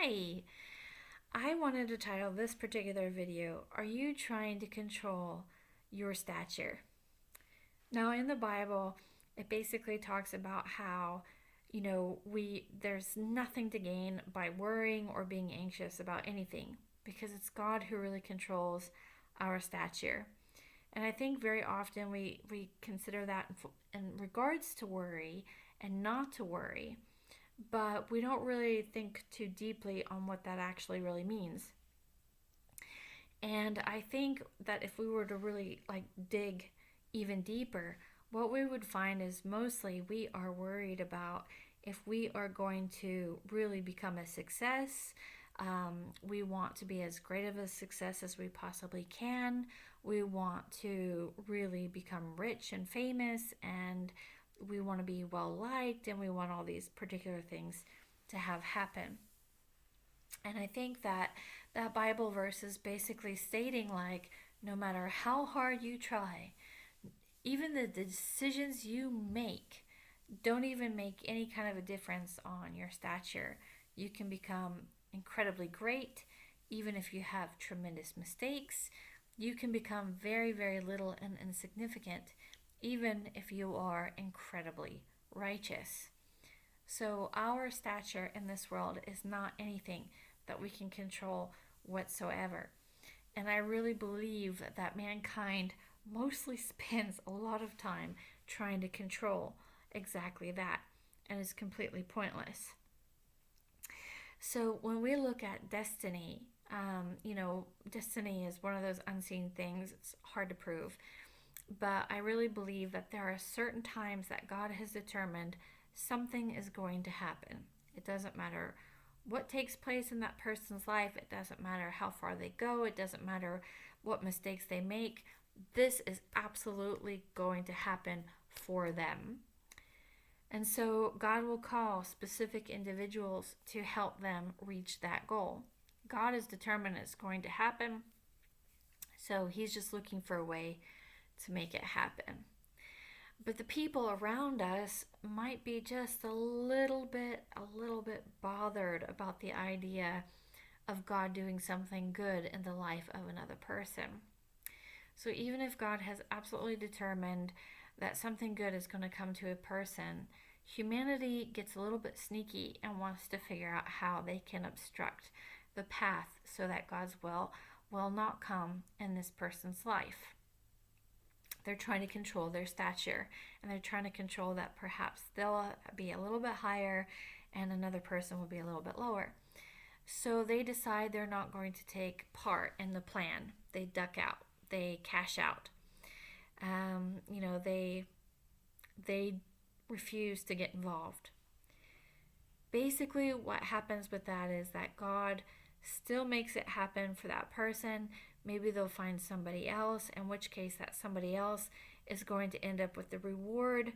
Hi! I wanted to title this particular video, Are You Trying to Control Your Stature? Now, in the Bible, it basically talks about how, there's nothing to gain by worrying or being anxious about anything because it's God who really controls our stature. And I think very often we consider that in regards to worry and not to worry, but we don't really think too deeply on what that actually really means. And I think that if we were to really dig even deeper, what we would find is mostly we are worried about if we are going to really become a success. We want to be as great of a success as we possibly can. We want to really become rich and famous, and we want to be well liked, and we want all these particular things to have happen. And I think that that Bible verse is basically stating, like, no matter how hard you try, even the decisions you make don't even make any kind of a difference on your stature. You can become incredibly great even if you have tremendous mistakes. You can become very, very little and insignificant even if you are incredibly righteous. So, our stature in this world is not anything that we can control whatsoever. And I really believe that mankind mostly spends a lot of time trying to control exactly that, and is completely pointless. So, when we look at destiny, destiny is one of those unseen things. It's hard to prove. But I really believe that there are certain times that God has determined something is going to happen. It doesn't matter what takes place in that person's life, it doesn't matter how far they go, it doesn't matter what mistakes they make. This is absolutely going to happen for them. And so God will call specific individuals to help them reach that goal. God is determined it's going to happen, so He's just looking for a way to make it happen. But the people around us might be just a little bit bothered about the idea of God doing something good in the life of another person. So even if God has absolutely determined that something good is going to come to a person, humanity gets a little bit sneaky and wants to figure out how they can obstruct the path so that God's will not come in this person's life. They're trying to control their stature, and they're trying to control that perhaps they'll be a little bit higher and another person will be a little bit lower. So they decide they're not going to take part in the plan. They duck out. They cash out. They refuse to get involved. Basically, what happens with that is that God still makes it happen for that person. Maybe they'll find somebody else, in which case that somebody else is going to end up with the reward.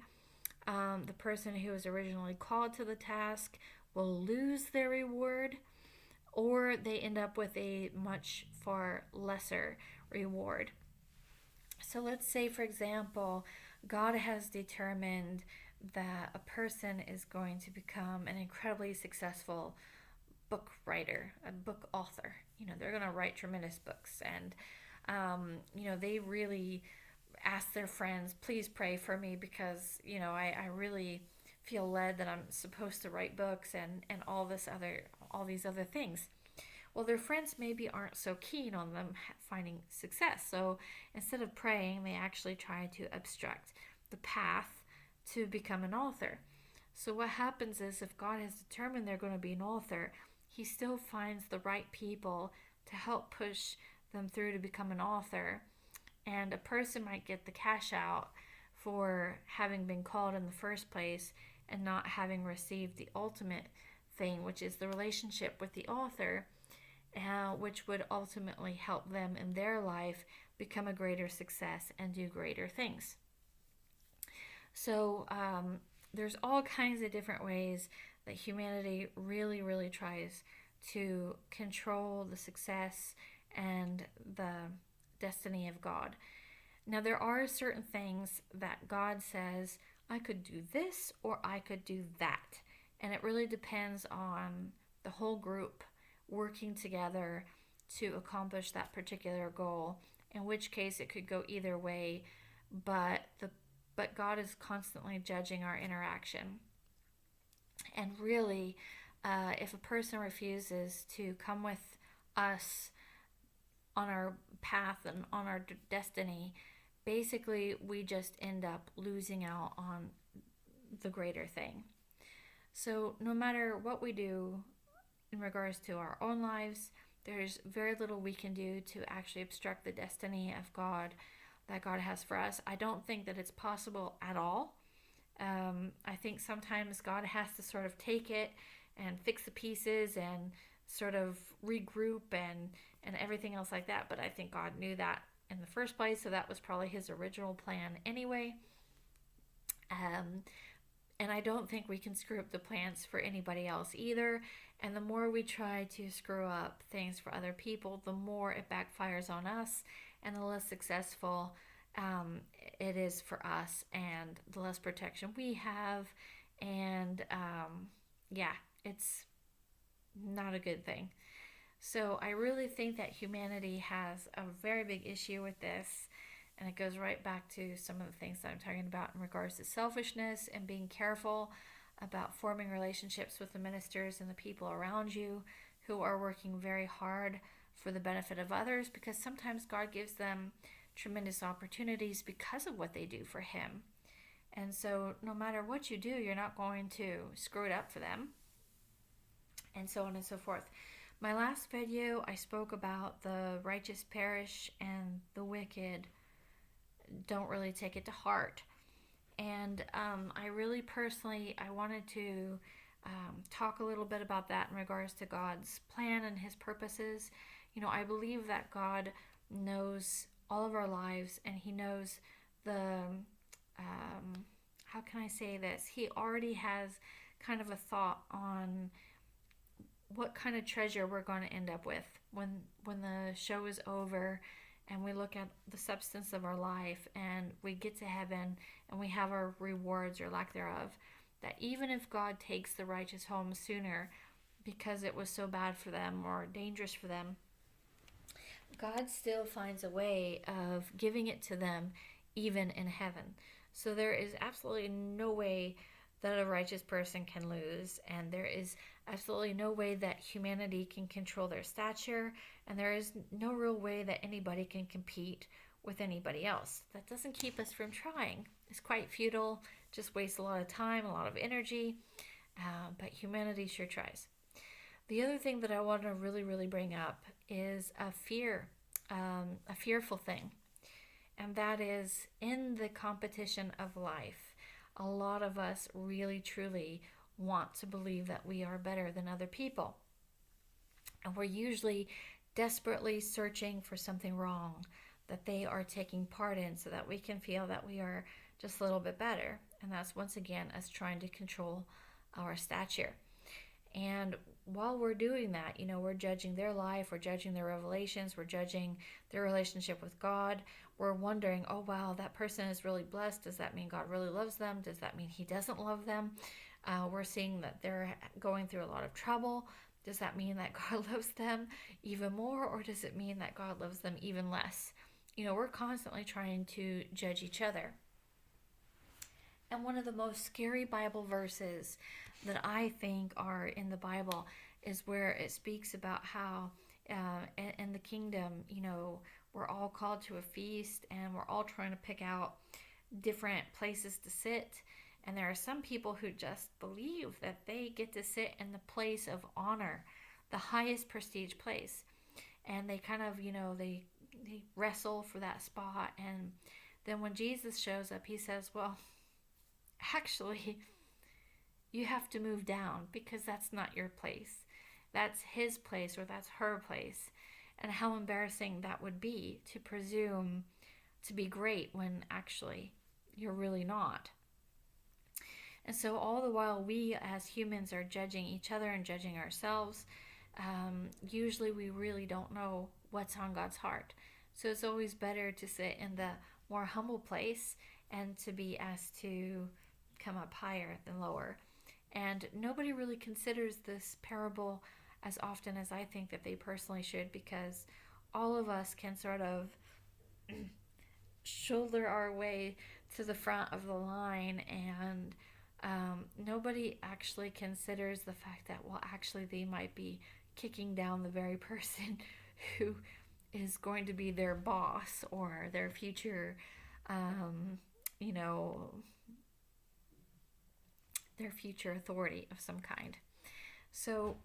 The person who was originally called to the task will lose their reward, or they end up with a much far lesser reward. So let's say, for example, God has determined that a person is going to become an incredibly successful book writer, a book author. They're going to write tremendous books, and they really ask their friends, please pray for me because I really feel led that I'm supposed to write books and all these other things. Well, their friends maybe aren't so keen on them finding success. So instead of praying, they actually try to obstruct the path to become an author. So what happens is, if God has determined they're going to be an author, He still finds the right people to help push them through to become an author. And a person might get the cash out for having been called in the first place and not having received the ultimate thing, which is the relationship with the author, which would ultimately help them in their life become a greater success and do greater things. So there's all kinds of different ways that humanity really, really tries to control the success and the destiny of God. Now, there are certain things that God says, I could do this or I could do that. And it really depends on the whole group working together to accomplish that particular goal, in which case it could go either way, but God is constantly judging our interaction. And really, if a person refuses to come with us on our path and on our destiny, basically we just end up losing out on the greater thing. So, no matter what we do in regards to our own lives, there's very little we can do to actually obstruct the destiny of God that God has for us. I don't think that it's possible at all. I think sometimes God has to sort of take it and fix the pieces and sort of regroup and everything else like that. But I think God knew that in the first place, so that was probably his original plan anyway. And I don't think we can screw up the plans for anybody else either. And the more we try to screw up things for other people, the more it backfires on us and the less successful it is for us and the less protection we have. And yeah, it's not a good thing. So I really think that humanity has a very big issue with this. And it goes right back to some of the things that I'm talking about in regards to selfishness and being careful about forming relationships with the ministers and the people around you who are working very hard for the benefit of others, because sometimes God gives them tremendous opportunities because of what they do for him. And so no matter what you do, you're not going to screw it up for them, and so on and so forth. My last video, I spoke about the righteous perish and the wicked don't really take it to heart. And I really personally, I wanted to talk a little bit about that in regards to God's plan and his purposes. You know, I believe that God knows all of our lives, and he knows the, how can I say this? He already has kind of a thought on what kind of treasure we're going to end up with when the show is over and we look at the substance of our life and we get to heaven and we have our rewards or lack thereof. That even if God takes the righteous home sooner because it was so bad for them or dangerous for them, God still finds a way of giving it to them even in heaven. So there is absolutely no way that a righteous person can lose, and there is absolutely no way that humanity can control their stature, and there is no real way that anybody can compete with anybody else. That doesn't keep us from trying. It's quite futile, just wastes a lot of time, a lot of energy, but humanity sure tries. The other thing that I want to really bring up is a fearful thing, and that is in the competition of life. A lot of us really truly want to believe that we are better than other people. And we're usually desperately searching for something wrong that they are taking part in so that we can feel that we are just a little bit better. And that's once again us trying to control our stature. And while we're doing that, you know, we're judging their life, we're judging their revelations, we're judging their relationship with God. We're wondering, oh, wow, that person is really blessed. Does that mean God really loves them? Does that mean he doesn't love them? We're seeing that they're going through a lot of trouble. Does that mean that God loves them even more, or does it mean that God loves them even less? You know, we're constantly trying to judge each other. And one of the most scary Bible verses that I think are in the Bible is where it speaks about how in the kingdom, you know, we're all called to a feast and we're all trying to pick out different places to sit. And there are some people who just believe that they get to sit in the place of honor, the highest prestige place. And they kind of, you know, they wrestle for that spot. And then when Jesus shows up, he says, well, actually, you have to move down because that's not your place. That's his place or that's her place. And how embarrassing that would be to presume to be great when actually you're really not. And so all the while we as humans are judging each other and judging ourselves, usually we really don't know what's on God's heart. So it's always better to sit in the more humble place and to be asked to come up higher than lower. And nobody really considers this parable as often as I think that they personally should, because all of us can sort of shoulder our way to the front of the line, and nobody actually considers the fact that, well, actually, they might be kicking down the very person who is going to be their boss or their future, um, you know, their future authority of some kind. So